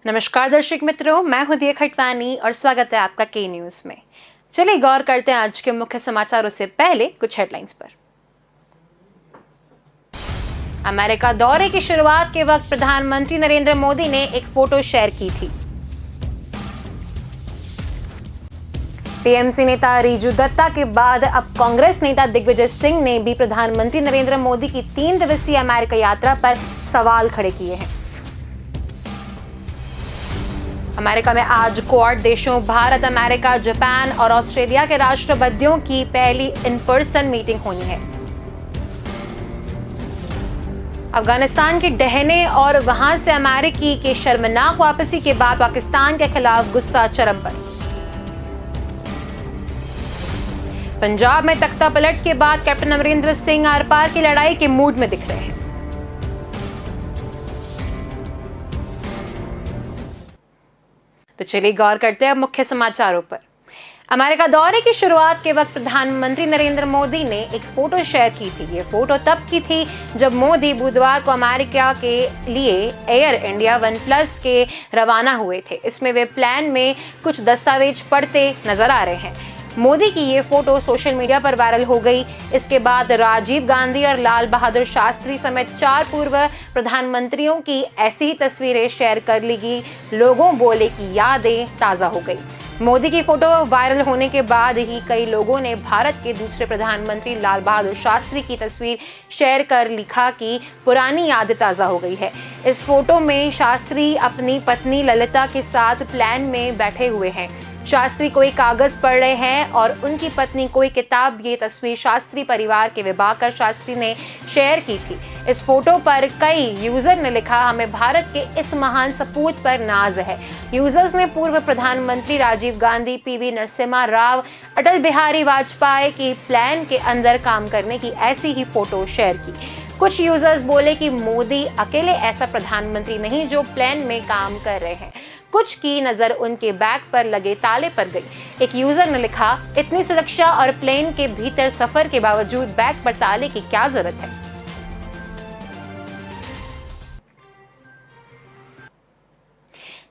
नमस्कार दर्शक मित्रों, मैं हूं दिया खटवानी और स्वागत है आपका के न्यूज में। चलिए गौर करते हैं आज के मुख्य समाचारों से पहले कुछ हेडलाइंस पर। अमेरिका दौरे की शुरुआत के वक्त प्रधानमंत्री नरेंद्र मोदी ने एक फोटो शेयर की थी। टीएमसी नेता रिजू दत्ता के बाद अब कांग्रेस नेता दिग्विजय सिंह ने भी प्रधानमंत्री नरेंद्र मोदी की 3 दिवसीय अमेरिका यात्रा पर सवाल खड़े किए हैं। अमेरिका में आज क्वाड देशों भारत, अमेरिका, जापान और ऑस्ट्रेलिया के राष्ट्रपतियों की पहली इन पर्सन मीटिंग होनी है। अफगानिस्तान के डहने और वहां से अमेरिकी के शर्मनाक वापसी के बाद पाकिस्तान के खिलाफ गुस्सा चरम पर। पंजाब में तख्ता पलट के बाद कैप्टन अमरिंदर सिंह आर पार की लड़ाई के मूड में दिख रहे हैं। तो चलिए गौर करते हैं अब मुख्य समाचारों पर। अमेरिका दौरे की शुरुआत के वक्त प्रधानमंत्री नरेंद्र मोदी ने एक फोटो शेयर की थी। ये फोटो तब की थी जब मोदी बुधवार को अमेरिका के लिए एयर इंडिया वन प्लस के रवाना हुए थे। इसमें वे प्लेन में कुछ दस्तावेज पढ़ते नजर आ रहे हैं। मोदी की ये फोटो सोशल मीडिया पर वायरल हो गई। इसके बाद राजीव गांधी और लाल बहादुर शास्त्री समेत 4 पूर्व प्रधानमंत्रियों की ऐसी ही तस्वीरें शेयर कर ली गई। लोगों बोले कि यादें ताजा हो गई। मोदी की फोटो वायरल होने के बाद ही कई लोगों ने भारत के दूसरे प्रधानमंत्री लाल बहादुर शास्त्री की तस्वीर शेयर कर लिखा कि पुरानी यादें ताजा हो गई है। इस फोटो में शास्त्री अपनी पत्नी ललिता के साथ प्लेन में बैठे हुए हैं। शास्त्री कोई कागज पढ़ रहे हैं और उनकी पत्नी कोई किताब। ये तस्वीर शास्त्री परिवार के विभाकर शास्त्री ने शेयर की थी। इस फोटो पर कई यूजर ने लिखा, हमें भारत के इस महान सपूत पर नाज है। यूजर्स ने पूर्व प्रधानमंत्री राजीव गांधी, पीवी नरसिम्हा राव, अटल बिहारी वाजपेयी की प्लेन के अंदर काम करने की ऐसी ही फोटो शेयर की। कुछ यूजर्स बोले कि मोदी अकेले ऐसा प्रधानमंत्री नहीं जो प्लेन में काम कर रहे हैं। कुछ की नजर उनके बैग पर लगे ताले पर गई। एक यूजर ने लिखा, इतनी सुरक्षा और प्लेन के भीतर सफर के बावजूद बैग पर ताले की क्या जरूरत है।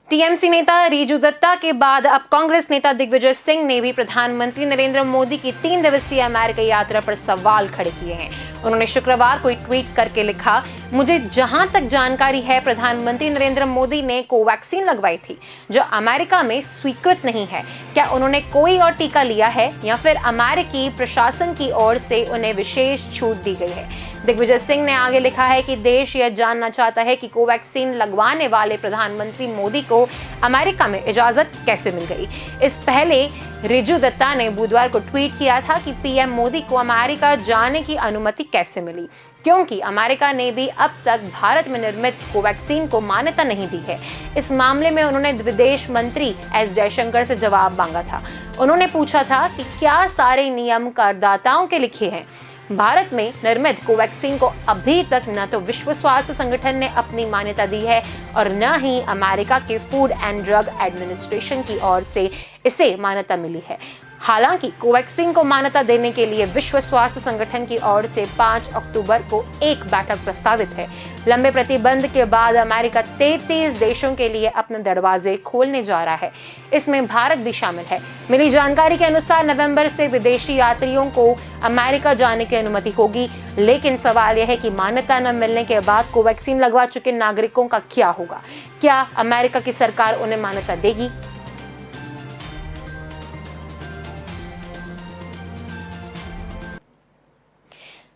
टीएमसी नेता रिजू दत्ता के बाद अब कांग्रेस नेता दिग्विजय सिंह ने भी प्रधानमंत्री नरेंद्र मोदी की 3 दिवसीय अमेरिका यात्रा पर सवाल खड़े किए हैं। उन्होंने शुक्रवार को एक ट्वीट करके लिखा, मुझे जहां तक जानकारी है प्रधानमंत्री नरेंद्र मोदी ने कोवैक्सीन लगवाई थी जो अमेरिका में स्वीकृत नहीं है। क्या उन्होंने कोई और टीका लिया है या फिर अमेरिकी प्रशासन की ओर से उन्हें विशेष छूट दी गई है। दिग्विजय सिंह ने आगे लिखा है कि देश यह जानना चाहता है कि कोवैक्सीन लगवाने वाले प्रधानमंत्री मोदी को अमेरिका में इजाजत कैसे मिल गई। इस पहले रिजू दत्ता ने बुधवार को ट्वीट किया था कि पीएम मोदी को अमेरिका जाने की अनुमति कैसे मिली, क्योंकि अमेरिका ने भी अब तक भारत में निर्मित कोवैक्सीन को मान्यता नहीं दी है। इस मामले में उन्होंने विदेश मंत्री एस जयशंकर से जवाब मांगा था। उन्होंने पूछा था कि क्या सारे नियम करदाताओं के लिखे हैं। भारत में निर्मित कोवैक्सीन को अभी तक न तो विश्व स्वास्थ्य संगठन ने अपनी मान्यता दी है और न ही अमेरिका के फूड एंड ड्रग एडमिनिस्ट्रेशन की ओर से इसे मान्यता मिली है। हालांकि कोवैक्सीन को मान्यता देने के लिए विश्व स्वास्थ्य संगठन की ओर से 5 अक्टूबर को एक बैठक प्रस्तावित है। लंबे प्रतिबंध के बाद अमेरिका 33 देशों के लिए अपने दरवाजे खोलने जा रहा है। इसमें भारत भी शामिल है। मिली जानकारी के अनुसार नवंबर से विदेशी यात्रियों को अमेरिका जाने की अनुमति होगी, लेकिन सवाल यह है कि मान्यता न मिलने के बाद कोवैक्सीन लगवा चुके नागरिकों का क्या होगा। क्या अमेरिका की सरकार उन्हें मान्यता देगी?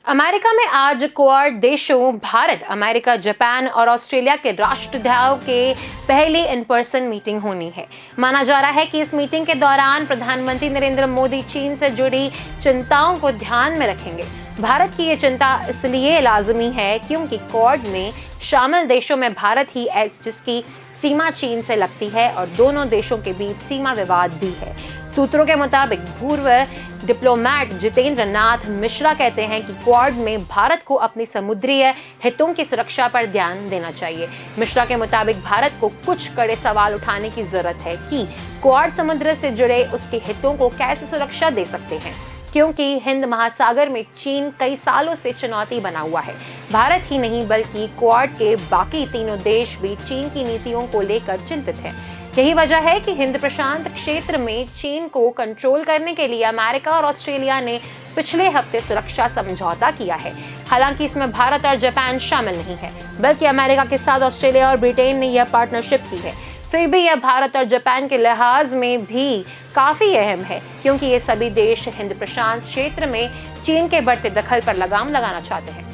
अमेरिका में आज क्वाड देशों भारत, अमेरिका, जापान और ऑस्ट्रेलिया के राष्ट्रध्यक्षों के पहली इन पर्सन मीटिंग होनी है। माना जा रहा है कि इस मीटिंग के दौरान प्रधानमंत्री नरेंद्र मोदी चीन से जुड़ी चिंताओं को ध्यान में रखेंगे। भारत की ये चिंता इसलिए लाजमी है क्योंकि क्वाड में शामिल देशों में भारत ही है जिसकी सीमा चीन से लगती है और दोनों देशों के बीच सीमा विवाद भी है। सूत्रों के मुताबिक पूर्व डिप्लोमेट जितेंद्र नाथ मिश्रा कहते हैं कि क्वाड में भारत को अपनी समुद्री हितों की सुरक्षा पर ध्यान देना चाहिए। मिश्रा के मुताबिक भारत को कुछ कड़े सवाल उठाने की जरूरत है कि क्वाड समुद्र से जुड़े उसके हितों को कैसे सुरक्षा दे सकते हैं। क्योंकि हिंद महासागर में चीन कई सालों से चुनौती बना हुआ है। भारत ही नहीं बल्कि क्वाड के बाकी तीनों देश भी चीन की नीतियों को लेकर चिंतित हैं। यही वजह है कि हिंद प्रशांत क्षेत्र में चीन को कंट्रोल करने के लिए अमेरिका और ऑस्ट्रेलिया ने पिछले हफ्ते सुरक्षा समझौता किया है। हालांकि इसमें भारत और जापान शामिल नहीं है, बल्कि अमेरिका के साथ ऑस्ट्रेलिया और ब्रिटेन ने यह पार्टनरशिप की है। फिर भी यह भारत और जापान के लिहाज में भी काफी अहम है, क्योंकि ये सभी देश हिंद प्रशांत क्षेत्र में चीन के बढ़ते दखल पर लगाम लगाना चाहते हैं।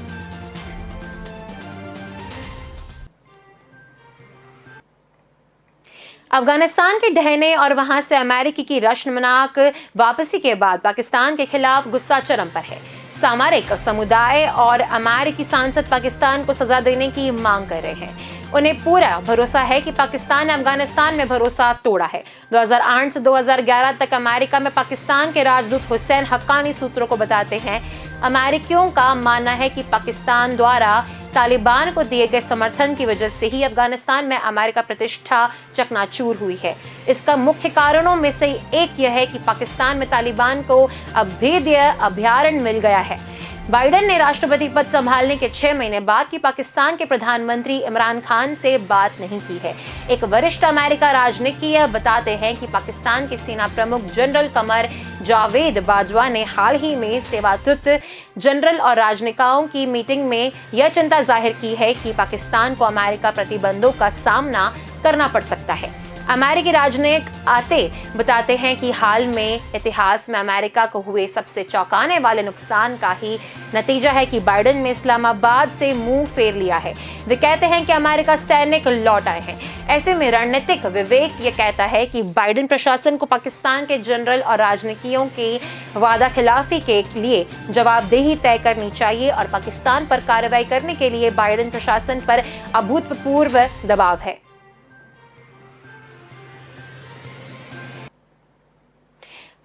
अफगानिस्तान के ढहने और वहां से अमेरिकी की रश्मनाक वापसी के बाद पाकिस्तान के खिलाफ गुस्सा चरम पर है। सामरिक समुदाय और अमेरिकी सांसद पाकिस्तान को सजा देने की मांग कर रहे हैं। उन्हें पूरा भरोसा है कि पाकिस्तान ने अफगानिस्तान में भरोसा तोड़ा है। 2008 से 2011 तक अमेरिका में पाकिस्तान के राजदूत हुसैन हक्कानी सूत्रों को बताते हैं, अमेरिकियों का मानना है कि पाकिस्तान द्वारा तालिबान को दिए गए समर्थन की वजह से ही अफगानिस्तान में अमेरिका प्रतिष्ठा चकनाचूर हुई है। इसका मुख्य कारणों में से एक यह है कि पाकिस्तान में तालिबान को अभेद्य अभयारण्य मिल गया है। बाइडेन ने राष्ट्रपति पद संभालने के 6 महीने बाद की पाकिस्तान के प्रधानमंत्री इमरान खान से बात नहीं की है। एक वरिष्ठ अमेरिका राजनीतिज्ञ बताते हैं कि पाकिस्तान के सेना प्रमुख जनरल कमर जावेद बाजवा ने हाल ही में सेवानिवृत्त जनरल और राजनेताओं की मीटिंग में यह चिंता जाहिर की है कि पाकिस्तान को अमेरिका प्रतिबंधों का सामना करना पड़ सकता है। अमेरिकी राजनयिक आते बताते हैं कि हाल में इतिहास में अमेरिका को हुए सबसे चौंकाने वाले नुकसान का ही नतीजा है कि बाइडेन ने इस्लामाबाद से मुंह फेर लिया है। वे कहते हैं कि अमेरिका सैनिक लौट आए हैं। ऐसे में रणनीतिक विवेक ये कहता है कि बाइडेन प्रशासन को पाकिस्तान के जनरल और राजनीतियों की वादा खिलाफी के लिए जवाबदेही तय करनी चाहिए और पाकिस्तान पर कार्रवाई करने के लिए बाइडेन प्रशासन पर अभूतपूर्व दबाव है।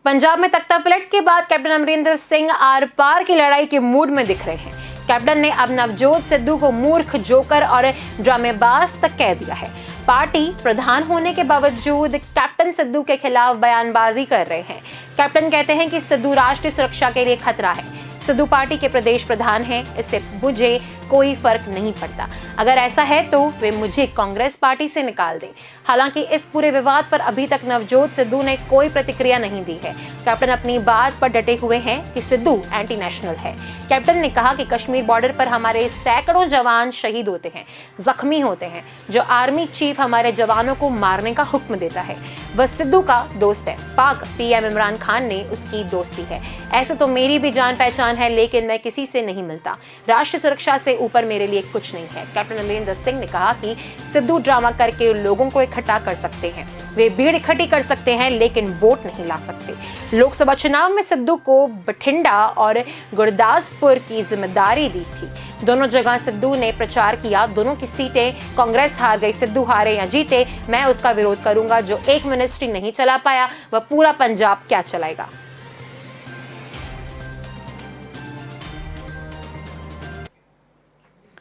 पंजाब में तख्तापलट के बाद कैप्टन अमरिंदर सिंह आर पार की लड़ाई के मूड में दिख रहे हैं। कैप्टन ने अब नवजोत सिद्धू को मूर्ख, जोकर और ड्रामेबाज तक कह दिया है। पार्टी प्रधान होने के बावजूद कैप्टन सिद्धू के खिलाफ बयानबाजी कर रहे हैं। कैप्टन कहते हैं कि सिद्धू राष्ट्रीय सुरक्षा के लिए खतरा है। सिद्धू पार्टी के प्रदेश प्रधान हैं, इससे मुझे कोई फर्क नहीं पड़ता। अगर ऐसा है तो वे मुझे कांग्रेस पार्टी से निकाल दें। हालांकि इस पूरे विवाद पर अभी तक नवजोत सिद्धू ने कोई प्रतिक्रिया नहीं दी है। कैप्टन अपनी बात पर डटे हुए हैं कि सिद्धू एंटी नेशनल है। कैप्टन ने कहा कि कश्मीर बॉर्डर पर हमारे सैकड़ों जवान शहीद होते हैं, जख्मी होते हैं, जो आर्मी चीफ हमारे जवानों को मारने का हुक्म देता है। वह सिद्धू का दोस्त है। पाक पीएम इमरान खान ने उसकी दोस्ती है। ऐसे तो मेरी भी जान पहचान है, लेकिन मैं किसी से नहीं मिलता। राष्ट्रीय सुरक्षा से ऊपर मेरे लिए कुछ नहीं है। कैप्टन अमरिंदर सिंह ने कहा कि सिद्धू ड्रामा करके लोगों को इकट्ठा कर सकते हैं, वे भीड़ इकट्ठी कर सकते हैं, लेकिन वोट नहीं ला सकते। लोकसभा चुनाव में सिद्धू को बठिंडा और गुरदासपुर की जिम्मेदारी दी थी। दोनों जगह सिद्धू ने प्रचार किया। दोनों की सीटें कांग्रेस हार गई। सिद्धू हारे या जीते, मैं उसका विरोध करूंगा। जो एक मिनिस्ट्री नहीं चला पाया, वह पूरा पंजाब क्या चलाएगा।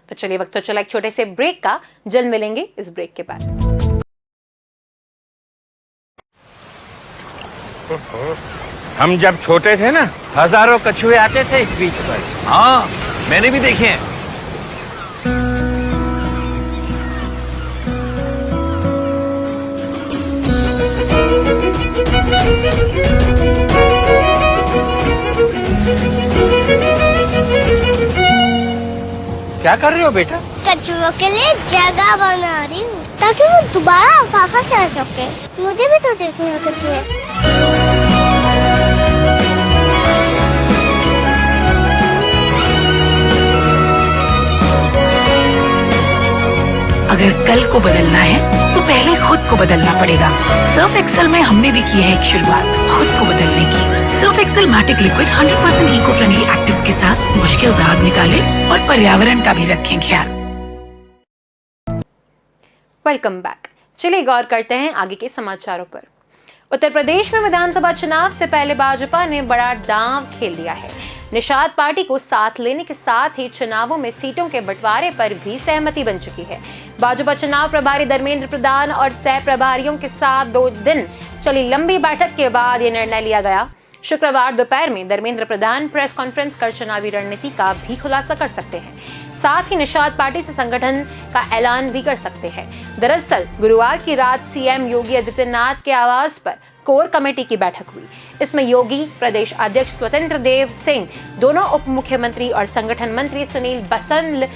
तो चलिए, वक्त तो चला एक छोटे से ब्रेक का। जल्द मिलेंगे इस ब्रेक के बाद। हम जब छोटे थे ना, हजारों कछुए आते थे इस बीच पर। हाँ, मैंने भी देखे हैं। क्या कर रहे हो बेटा? कछुओं के लिए जगह बना रही हूँ ताकि वो दोबारा वापस आ सके। मुझे भी तो देखने हैं कछुए। अगर कल को बदलना है तो पहले खुद को बदलना पड़ेगा। सर्फ एक्सेल में हमने भी की है एक शुरुआत खुद को बदलने की। Surf Excel Matic liquid 100% eco friendly actives के साथ मुश्किल दाग निकाले और पर्यावरण का भी रखें ख्याल। Welcome back. चलिए गौर करते हैं आगे के समाचारों पर। उत्तर प्रदेश में विधानसभा चुनाव से पहले भाजपा ने बड़ा दांव खेल दिया है। निषाद पार्टी को साथ लेने के साथ ही चुनावों में सीटों के बंटवारे पर भी सहमति बन चुकी है। भाजपा चुनाव प्रभारी धर्मेंद्र प्रधान और सह प्रभारियों के साथ 2 दिन चली लंबी बैठक के बाद यह निर्णय लिया गया। शुक्रवार दोपहर में धर्मेंद्र प्रधान प्रेस कॉन्फ्रेंस कर चुनावी रणनीति का भी खुलासा कर सकते हैं। साथ ही निषाद पार्टी से संगठन का ऐलान भी कर सकते हैं। दरअसल गुरुवार की रात सीएम योगी आदित्यनाथ के आवास पर कोर कमेटी की बैठक हुई। इसमें योगी, प्रदेश अध्यक्ष स्वतंत्र देव सिंह, दोनों उप मुख्यमंत्री और संगठन मंत्री सुनील बंसल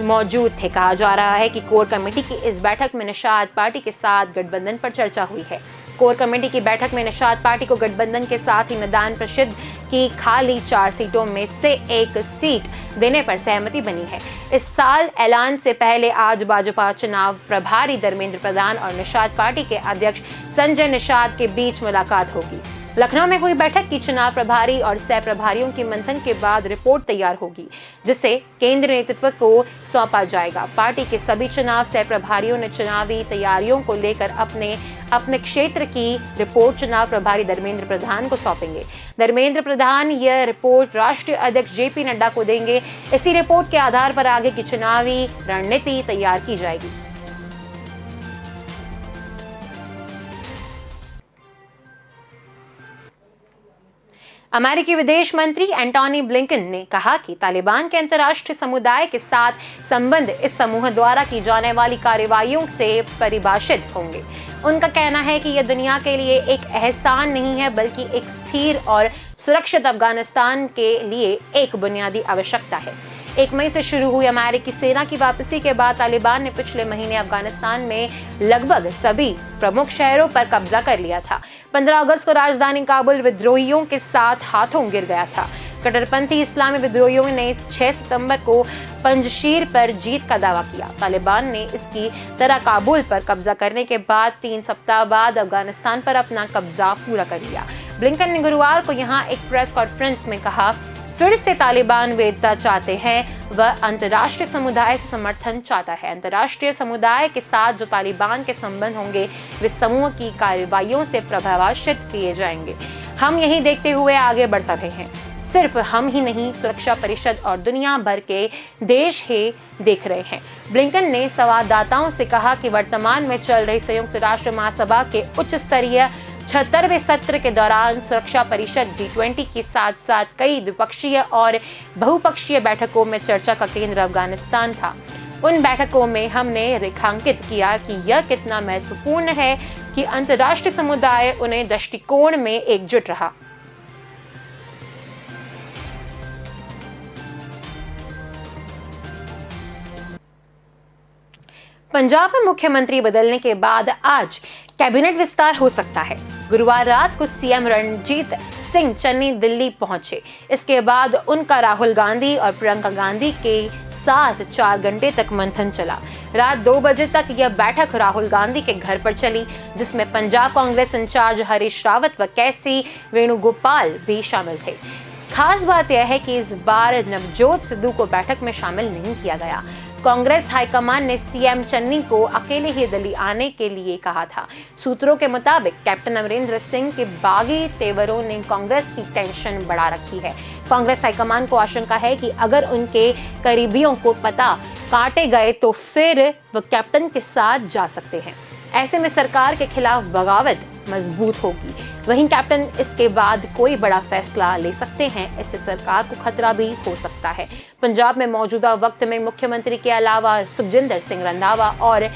मौजूद थे। कहा जा रहा है कि कोर कमेटी की इस बैठक में निषाद पार्टी के साथ गठबंधन पर चर्चा हुई है। कोर कमेटी की बैठक में निषाद पार्टी को गठबंधन के साथ ही मैदान परिषद की खाली 4 सीटों में से 1 सीट देने पर सहमति बनी है। इस साल ऐलान से पहले आज भाजपा चुनाव प्रभारी धर्मेंद्र प्रधान और निषाद पार्टी के अध्यक्ष संजय निषाद के बीच मुलाकात होगी। लखनऊ में हुई बैठक की चुनाव प्रभारी और सह प्रभारियों के मंथन के बाद रिपोर्ट तैयार होगी, जिसे केंद्र नेतृत्व को सौंपा जाएगा। पार्टी के सभी चुनाव सह प्रभारियों ने चुनावी तैयारियों को लेकर अपने क्षेत्र की रिपोर्ट चुनाव प्रभारी धर्मेंद्र प्रधान को सौंपेंगे। धर्मेंद्र प्रधान यह रिपोर्ट राष्ट्रीय अध्यक्ष जेपी नड्डा को देंगे। इसी रिपोर्ट के आधार पर आगे की चुनावी रणनीति तैयार की जाएगी। अमेरिकी विदेश मंत्री एंटोनी ब्लिंकन ने कहा कि तालिबान के अंतर्राष्ट्रीय समुदाय के साथ संबंध इस समूह द्वारा की जाने वाली कार्रवाइयों से परिभाषित होंगे। उनका कहना है कि यह दुनिया के लिए एक एहसान नहीं है, बल्कि एक स्थिर और सुरक्षित अफगानिस्तान के लिए एक बुनियादी आवश्यकता है। 1 मई से शुरू हुई अमेरिकी सेना की वापसी के बाद तालिबान ने पिछले महीने अफगानिस्तान में लगभग सभी प्रमुख शहरों पर कब्जा कर लिया था। 15 अगस्त को राजधानी काबुल विद्रोहियों के साथ हाथों गिर गया था। कट्टरपंथी इस्लामी विद्रोहियों ने 6 सितंबर को पंजशीर पर जीत का दावा किया। तालिबान ने इसकी तरह काबुल पर कब्जा करने के बाद 3 सप्ताह बाद अफगानिस्तान पर अपना कब्जा पूरा कर लिया। ब्लिंकन ने गुरुवार को यहाँ एक प्रेस कॉन्फ्रेंस में कहा, फिर से तालिबान वेदता चाहते हैं, वह अंतर्राष्ट्रीय समुदाय से समर्थन चाहता है। अंतर्राष्ट्रीय समुदाय के साथ जो तालिबान के संबंध होंगे वे समूह की कार्रवाइयों से प्रभावित किए जाएंगे। हम यही देखते हुए आगे बढ़ रहे हैं। सिर्फ हम ही नहीं, सुरक्षा परिषद और दुनिया भर के देश ही देख रहे हैं। ब्लिंकन ने संवाददाताओं से कहा कि वर्तमान में चल रही संयुक्त राष्ट्र महासभा के उच्च स्तरीय 76वें सत्र के दौरान सुरक्षा परिषद G20 के साथ साथ कई द्विपक्षीय और बहुपक्षीय बैठकों में चर्चा का केंद्र अफगानिस्तान था। उन बैठकों में हमने रेखांकित किया कि यह कितना महत्वपूर्ण है कि अंतर्राष्ट्रीय समुदाय उन्हें दृष्टिकोण में एकजुट रहा। पंजाब में मुख्यमंत्री बदलने के बाद आज कैबिनेट विस्तार हो सकता है। गुरुवार रात को सीएम रणजीत सिंह चन्नी दिल्ली पहुंचे। इसके बाद उनका राहुल गांधी और प्रियंका गांधी के साथ 4 घंटे तक मंथन चला। रात 2 बजे तक यह बैठक राहुल गांधी के घर पर चली, जिसमें पंजाब कांग्रेस इंचार्ज हरीश रावत व कैसी वेणुगोपाल भी शामिल थे। खास बात यह है कि इस बार नवजोत सिद्धू को बैठक में शामिल नहीं किया गया। कांग्रेस हाईकमान ने सीएम चन्नी को अकेले ही दिल्ली आने के लिए कहा था। सूत्रों के मुताबिक कैप्टन अमरिंदर सिंह के बागी तेवरों ने कांग्रेस की टेंशन बढ़ा रखी है। कांग्रेस हाईकमान को आशंका है कि अगर उनके करीबियों को पता काटे गए तो फिर वो कैप्टन के साथ जा सकते हैं। ऐसे में सरकार के खिलाफ बगावत मजबूत होगी। वहीं कैप्टन इसके बाद कोई बड़ा फैसला ले सकते हैं, इससे सरकार को खतरा भी हो सकता है। पंजाब में मौजूदा वक्त में मुख्यमंत्री के अलावा सुखजिंदर सिंह रंधावा और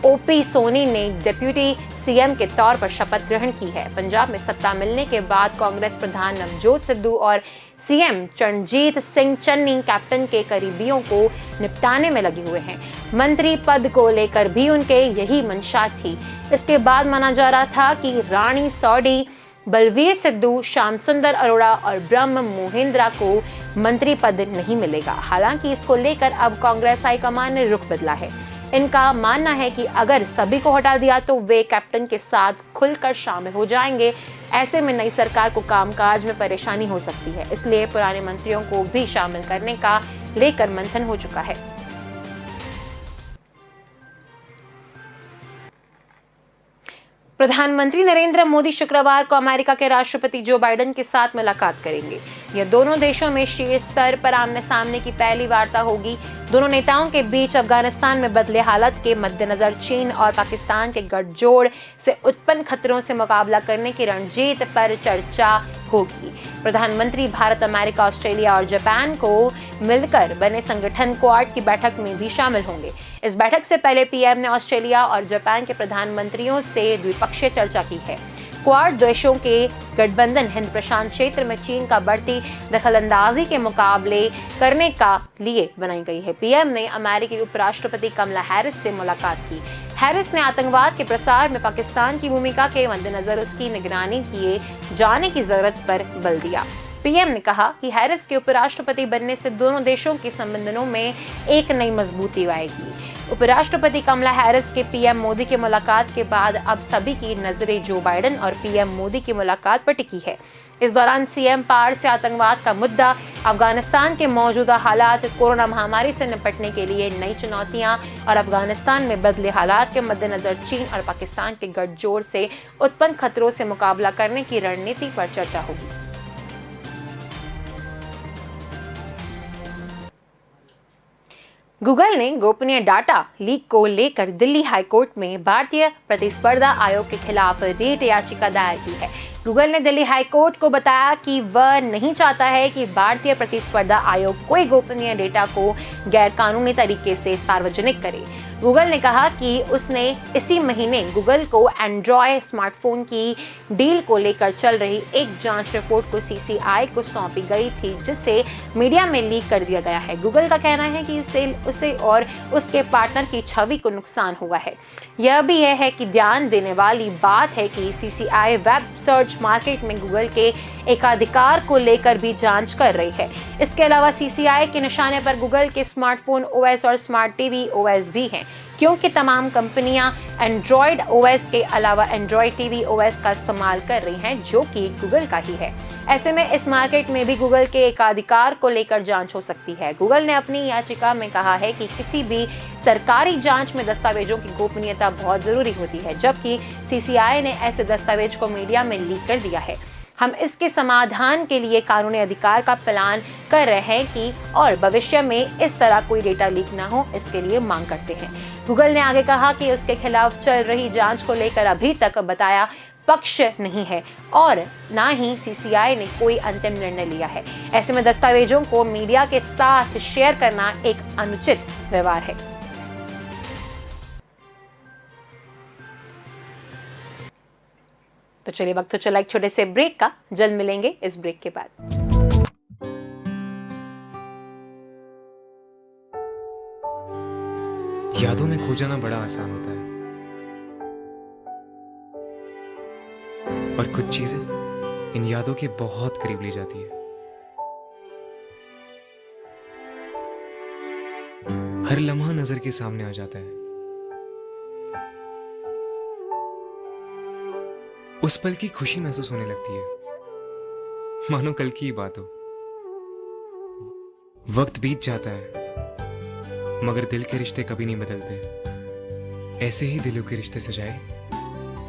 ओपी सोनी ने डिप्यूटी सीएम के तौर पर शपथ ग्रहण की है। पंजाब में सत्ता मिलने के बाद कांग्रेस प्रधान नवजोत सिद्धू और सीएम रणजीत सिंह चन्नी कैप्टन के करीबियों को निपटाने में लगे हुए हैं। मंत्री पद को लेकर भी उनके यही मंशा थी। इसके बाद माना जा रहा था कि रानी सौडी, बलवीर सिद्धू, श्याम सुंदर अरोड़ा और ब्रह्म मोहिंद्रा को मंत्री पद नहीं मिलेगा। हालांकि इसको लेकर अब कांग्रेस हाईकमान ने रुख बदला है। इनका मानना है कि अगर सभी को हटा दिया तो वे कैप्टन के साथ खुलकर शामिल हो जाएंगे। ऐसे में नई सरकार को कामकाज में परेशानी हो सकती है, इसलिए पुराने मंत्रियों को भी शामिल करने का लेकर मंथन हो चुका है। प्रधानमंत्री नरेंद्र मोदी शुक्रवार को अमेरिका के राष्ट्रपति जो बाइडेन के साथ मुलाकात करेंगे। यह दोनों देशों में शीर्ष स्तर पर आमने सामने की पहली वार्ता होगी। दोनों नेताओं के बीच अफगानिस्तान में बदले हालात के मद्देनजर चीन और पाकिस्तान के गठजोड़ से उत्पन्न खतरों से मुकाबला करने की रणनीति पर चर्चा होगी। प्रधानमंत्री भारत, अमेरिका, ऑस्ट्रेलिया और जापान को मिलकर बने संगठन क्वाड की बैठक में भी शामिल होंगे। इस बैठक से पहले पीएम ने ऑस्ट्रेलिया और जापान के प्रधानमंत्रियों से द्विपक्षीय चर्चा की है। क्वाड देशों के गठबंधन हिंद प्रशांत क्षेत्र में चीन का बढ़ती दखलंदाजी के मुकाबले करने का लिए बनाई गई है। पीएम ने अमेरिकी उपराष्ट्रपति कमला हैरिस से मुलाकात की। हैरिस ने आतंकवाद के प्रसार में पाकिस्तान की भूमिका के मद्देनजर उसकी निगरानी किए जाने की जरूरत पर बल दिया। पीएम ने कहा कि हैरिस के उपराष्ट्रपति बनने से दोनों देशों के संबंधों में एक नई मजबूती आएगी। उपराष्ट्रपति कमला हैरिस के पीएम मोदी की मुलाकात के बाद अब सभी की नजरें जो बाइडेन और पीएम मोदी की मुलाकात पर टिकी है। इस दौरान सीएम पार से आतंकवाद का मुद्दा, अफगानिस्तान के मौजूदा हालात, कोरोना महामारी से निपटने के लिए नई चुनौतियां और अफगानिस्तान में बदले हालात के मद्देनजर चीन और पाकिस्तान के गठजोड़ से उत्पन्न खतरों से मुकाबला करने की रणनीति पर चर्चा होगी। गूगल ने गोपनीय डाटा लीक को लेकर दिल्ली हाईकोर्ट में भारतीय प्रतिस्पर्धा आयोग के खिलाफ रीट याचिका दायर की है। गूगल ने दिल्ली हाईकोर्ट को बताया कि वह नहीं चाहता है कि भारतीय प्रतिस्पर्धा आयोग कोई गोपनीय डेटा को गैरकानूनी तरीके से सार्वजनिक करे। गूगल ने कहा कि उसने इसी महीने गूगल को एंड्रॉयड स्मार्टफोन की डील को लेकर चल रही एक जांच रिपोर्ट को सीसीआई को सौंपी गई थी, जिसे मीडिया में लीक कर दिया गया है। गूगल का कहना है कि इससे उसे और उसके पार्टनर की छवि को नुकसान हुआ है। यह भी है कि ध्यान देने वाली बात है कि सीसीआई वेब सर्च मार्केट में गूगल के एकाधिकार को लेकर भी जांच कर रही है। इसके अलावा सीसीआई के निशाने पर गूगल के स्मार्टफोन ओएस और स्मार्ट टीवी ओएस भी हैं, क्योंकि तमाम कंपनियां एंड्रॉयड ओएस के अलावा एंड्रॉयड टीवी ओएस का इस्तेमाल कर रही हैं, जो कि गूगल का ही है। ऐसे में इस मार्केट में भी गूगल के एकाधिकार को लेकर जांच हो सकती है। गूगल ने अपनी याचिका में कहा है कि किसी भी सरकारी जांच में दस्तावेजों की गोपनीयता बहुत जरूरी होती है, जबकि सीसीआई ने ऐसे दस्तावेज को मीडिया में लीक कर दिया है। हम इसके समाधान के लिए कानूनी अधिकार का प्लान कर रहे हैं कि और भविष्य में इस तरह कोई डेटा लीक ना हो, इसके लिए मांग करते हैं। गूगल ने आगे कहा कि उसके खिलाफ चल रही जांच को लेकर अभी तक बताया पक्ष नहीं है और ना ही सीसीआई ने कोई अंतिम निर्णय लिया है। ऐसे में दस्तावेजों को मीडिया के साथ शेयर करना एक अनुचित व्यवहार है। तो चलिए, वक्त तो चला एक छोटे से ब्रेक का। जल्द मिलेंगे इस ब्रेक के बाद। यादों में खो जाना बड़ा आसान होता है, और कुछ चीजें इन यादों के बहुत करीब ले जाती है। हर लम्हा नजर के सामने आ जाता है, उस पल की खुशी महसूस होने लगती है, मानो कल की ही बात हो। वक्त बीत जाता है, मगर दिल के रिश्ते कभी नहीं बदलते। ऐसे ही दिलों के रिश्ते सजाए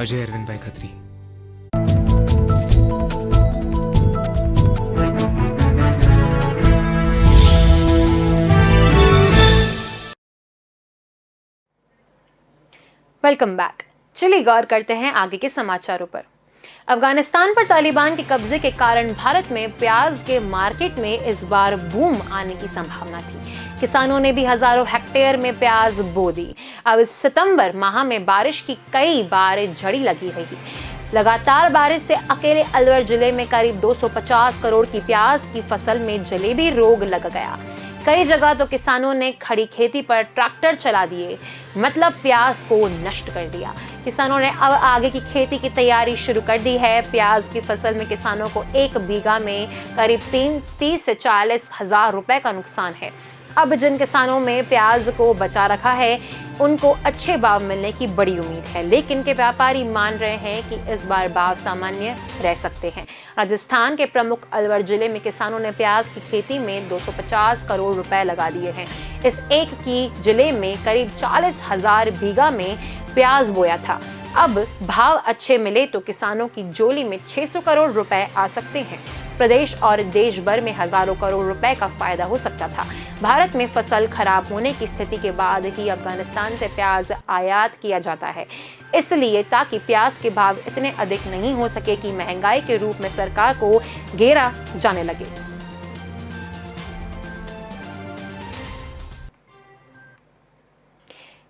अजय अरविंद भाई खत्री। Welcome back. चलिए गौर करते हैं आगे के समाचारों पर। अफगानिस्तान पर तालिबान के कब्जे के कारण भारत में प्याज के मार्केट में इस बार बूम आने की संभावना थी। किसानों ने भी हजारों हेक्टेयर में प्याज बो दी। अब सितंबर माह में बारिश की कई बार झड़ी लगी रही। लगातार बारिश से अकेले अलवर जिले में करीब 250 करोड़ की प्याज की फसल में जलेबी रोग लग गया। कई जगह तो किसानों ने खड़ी खेती पर ट्रैक्टर चला दिए, मतलब प्याज को नष्ट कर दिया। किसानों ने अब आगे की खेती की तैयारी शुरू कर दी है। प्याज की फसल में किसानों को एक बीघा में करीब 30 से 40 हजार रुपए का नुकसान है। अब जिन किसानों में प्याज को बचा रखा है, उनको अच्छे भाव मिलने की बड़ी उम्मीद है, लेकिन के व्यापारी मान रहे हैं कि इस बार भाव सामान्य रह सकते हैं। राजस्थान के प्रमुख अलवर जिले में किसानों ने प्याज की खेती में 250 करोड़ रुपए लगा दिए हैं। इस एक की जिले में करीब 40,000 बीघा में प्याज बोया था। अब भाव अच्छे मिले तो किसानों की झोली में 600 करोड़ रुपए आ सकते हैं। प्रदेश और देश भर में हजारों करोड़ रुपए का फायदा हो सकता था। भारत में फसल खराब होने की स्थिति के बाद ही अफगानिस्तान से प्याज आयात किया जाता है, इसलिए ताकि प्याज के भाव इतने अधिक नहीं हो सके कि महंगाई के रूप में सरकार को घेरा जाने लगे।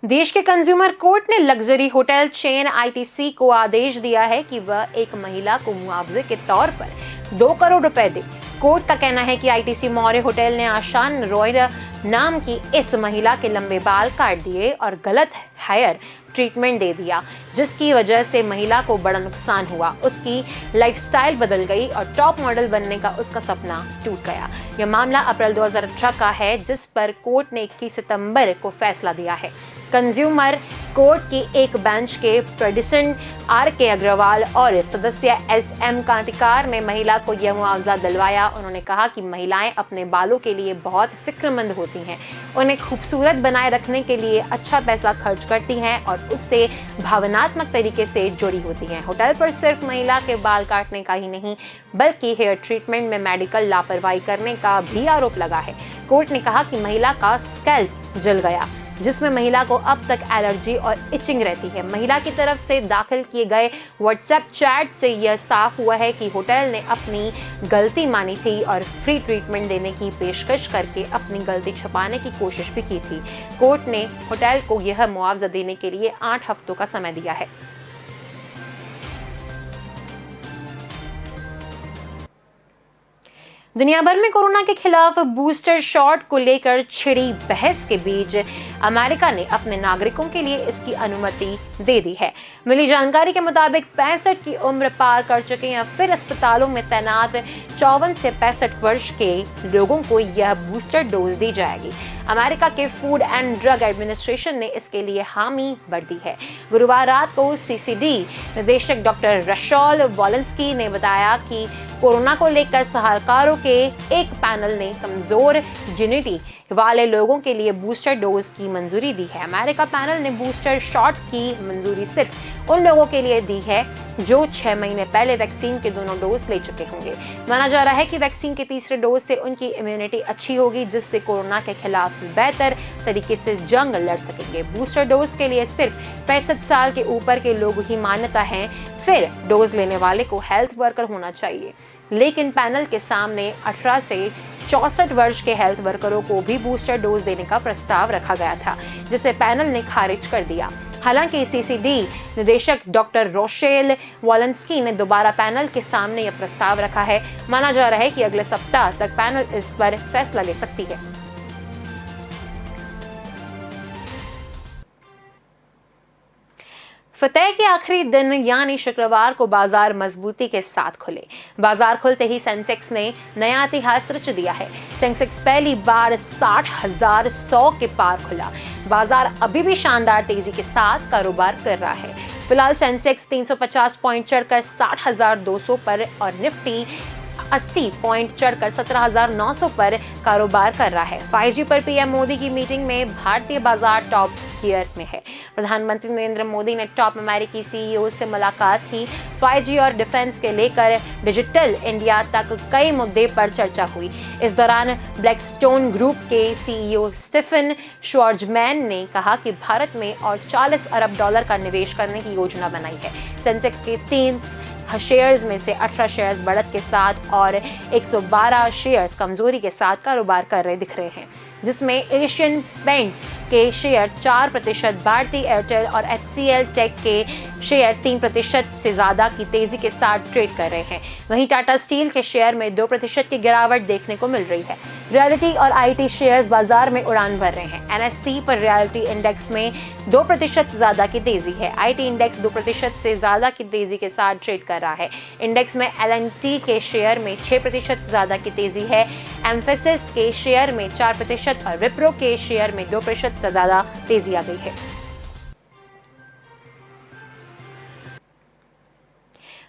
देश के कंज्यूमर कोर्ट ने लग्जरी होटल चेन आईटीसी को आदेश दिया है कि वह एक महिला को मुआवजे के तौर पर 2 करोड़ रुपए दे। कोर्ट का कहना है कि आईटीसी मौर्य होटल ने आशान रॉय नाम की इस महिला के लंबे बाल काट दिए और गलत हेयर ट्रीटमेंट दे दिया, जिसकी वजह से महिला को बड़ा नुकसान हुआ। उसकी लाइफस्टाइल बदल गई और टॉप मॉडल बनने का उसका सपना टूट गया। यह मामला अप्रैल 2018 का है, जिस पर कोर्ट ने 21 सितंबर को फैसला दिया है। कंज्यूमर कोर्ट की एक बेंच के प्रेसिडेंट आर.के. अग्रवाल और सदस्य एस.एम. कांतिकार ने महिला को यह मुआवजा दिलवाया। उन्होंने कहा कि महिलाएं अपने बालों के लिए बहुत फिक्रमंद होती हैं, उन्हें खूबसूरत बनाए रखने के लिए अच्छा पैसा खर्च करती हैं और उससे भावनात्मक तरीके से जुड़ी होती हैं। होटल पर सिर्फ महिला के बाल काटने का ही नहीं, बल्कि हेयर ट्रीटमेंट में मेडिकल लापरवाही करने का भी आरोप लगा है। कोर्ट ने कहा कि महिला का स्कैल्प जल गया, जिसमें महिला को अब तक एलर्जी और इचिंग रहती है। महिला की तरफ से दाखिल किए गए व्हाट्सएप चैट से यह साफ हुआ है कि होटल ने अपनी गलती मानी थी और फ्री ट्रीटमेंट देने की पेशकश करके अपनी गलती छुपाने की कोशिश भी की थी। कोर्ट ने होटल को यह मुआवजा देने के लिए 8 हफ्तों का समय दिया है। दुनिया भर में कोरोना के खिलाफ बूस्टर शॉट को लेकर छिड़ी बहस के बीच अमेरिका ने अपने नागरिकों के लिए इसकी अनुमति दे दी है। मिली जानकारी के मुताबिक 65 की उम्र पार कर चुके या फिर अस्पतालों में तैनात 54 से 65 वर्ष के लोगों को यह बूस्टर डोज दी जाएगी। अमेरिका के फूड एंड ड्रग एडमिनिस्ट्रेशन ने इसके लिए हामी भर दी है। गुरुवार रात को सीसीडी निदेशक डॉक्टर रशॉल वॉलेंस्की ने बताया कि कोरोना को लेकर सलाहकारों के एक पैनल ने कमजोर इम्यूनिटी वाले लोगों के लिए बूस्टर डोज की मंजूरी दी है। अमेरिका पैनल ने बूस्टर शॉट की मंजूरी सिर्फ उन लोगों के लिए दी है जो 6 महीने पहले वैक्सीन के दोनों डोज ले चुके होंगे। माना जा रहा है कि वैक्सीन के तीसरे डोज से उनकी इम्यूनिटी अच्छी होगी, जिससे कोरोना के खिलाफ बेहतर तरीके से जंग लड़ सकेंगे। बूस्टर डोज के लिए सिर्फ 65 साल के ऊपर के लोग ही मान्यता है, फिर डोज लेने वाले को हेल्थ वर्कर होना चाहिए। लेकिन पैनल के सामने 18 से 64 वर्ष के हेल्थ वर्करों को भी बूस्टर डोज देने का प्रस्ताव रखा गया था, जिसे पैनल ने खारिज कर दिया। हालांकि सीसीडी निदेशक डॉक्टर रोशेल वॉलेंस्की ने दोबारा पैनल के सामने यह प्रस्ताव रखा है। माना जा रहा है कि अगले सप्ताह तक पैनल इस पर फैसला ले सकती है। फतह के आखिरी दिन यानी शुक्रवार को बाजार मजबूती के साथ खुले। बाजार खुलते ही सेंसेक्स ने नया इतिहास रच दिया है। सेंसेक्स पहली बार 60,100 के पार खुला। बाजार अभी भी शानदार तेजी के साथ कारोबार कर रहा है। फिलहाल सेंसेक्स 350 पॉइंट चढ़कर 60,200 पर और निफ्टी 80 पॉइंट चढ़कर 17,900 पर कारोबार कर रहा है। 5G पर पीएम मोदी की मीटिंग में भारतीय बाजार टॉप गियर में है। प्रधानमंत्री नरेंद्र मोदी ने टॉप अमेरिकी सीईओ से मुलाकात की। 5G और डिफेंस के लेकर डिजिटल इंडिया तक कई मुद्दे पर चर्चा हुई। इस दौरान ब्लैकस्टोन ग्रुप के सीईओ स्टीफन श्वार्ज़मैन ने कहा कि भारत में और $40 अरब का निवेश करने की योजना बनाई है। सेंसेक्स के 30 शेयर्स में से 18 शेयर्स बढ़त के साथ और 112 शेयर्स कमजोरी के साथ कारोबार कर रहे दिख रहे हैं, जिसमें एशियन पेंट्स के शेयर 4%, भारती एयरटेल और HCL टेक के शेयर 3% से ज्यादा की तेजी के साथ ट्रेड कर रहे हैं। वहीं टाटा स्टील के शेयर में 2% की गिरावट देखने को मिल रही है। रियलिटी और IT शेयर्स बाजार में उड़ान भर रहे हैं। NSE पर रियलिटी इंडेक्स में 2% से ज्यादा की तेजी है। IT इंडेक्स 2% से ज्यादा की तेजी के साथ ट्रेड कर रहा है। इंडेक्स में L&T के शेयर में 6% से ज्यादा की तेजी है। एम्फेसिस के शेयर में 4% और विप्रो के शेयर में 2% से ज्यादा तेजी आ गई है।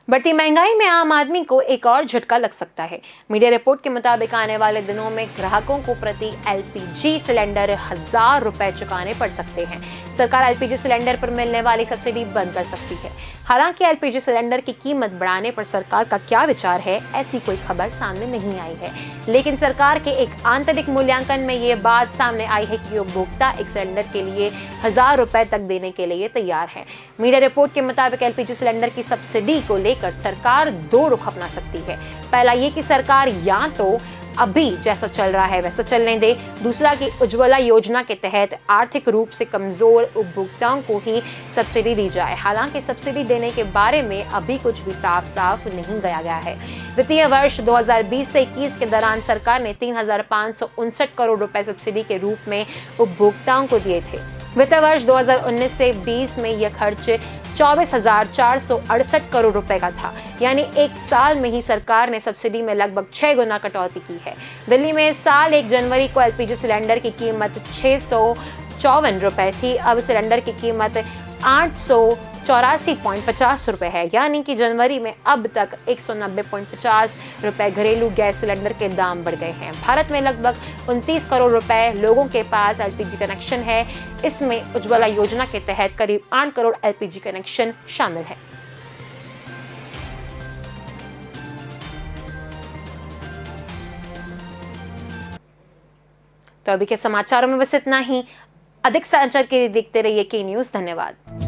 बढ़ती महंगाई में आम आदमी को एक और झटका लग सकता है। मीडिया रिपोर्ट के मुताबिक आने वाले दिनों में ग्राहकों को प्रति LPG सिलेंडर 1,000 रुपए चुकाने पड़ सकते हैं। सरकार एलपीजी सिलेंडर पर मिलने वाली सब्सिडी बंद कर सकती है। हालांकि एलपीजी सिलेंडर की कीमत बढ़ाने पर सरकार का क्या विचार है, ऐसी कोई खबर सामने नहीं आई है। लेकिन सरकार के एक आंतरिक मूल्यांकन में ये बात सामने आई है कि उपभोक्ता एक सिलेंडर के लिए 1000 रुपए तक देने के लिए तैयार है। मीडिया रिपोर्ट के मुताबिक एलपीजी सिलेंडर की सब्सिडी को लेकर सरकार दो रुख अपना सकती है। पहला ये कि सरकार या तो अभी जैसा चल रहा है वैसा चलने दे, दूसरा कि उज्ज्वला योजना के तहत आर्थिक रूप से कमजोर उपभोक्ताओं को ही सब्सिडी दी जाए। हालांकि सब्सिडी देने के बारे में अभी कुछ भी साफ नहीं गया है। वित्तीय वर्ष 2020 से 21 के दौरान सरकार ने 3,559 करोड़ रुपए सब्सिडी के रूप में उपभोक्ताओं को दिए थे। वित्त वर्ष 2019 से 20 में यह खर्च 24,468 करोड़ रुपए का था, यानी एक साल में ही सरकार ने सब्सिडी में लगभग 6 गुना कटौती की है। दिल्ली में इस साल 1 जनवरी को एलपीजी सिलेंडर की कीमत 654 रुपए थी। अब सिलेंडर की कीमत 884.50 रुपए है, यानी कि जनवरी में अब तक 190.50 रुपए घरेलू गैस सिलेंडर के दाम बढ़ गए हैं। भारत में लगभग 29 करोड़ रुपए लोगों के पास एलपीजी कनेक्शन है। इसमें उज्ज्वला योजना के तहत करीब 8 करोड़ एलपीजी कनेक्शन शामिल है। तो अभी के समाचारों में बस इतना ही। अधिक समाचार के लिए देखते रहिए के न्यूज़। धन्यवाद।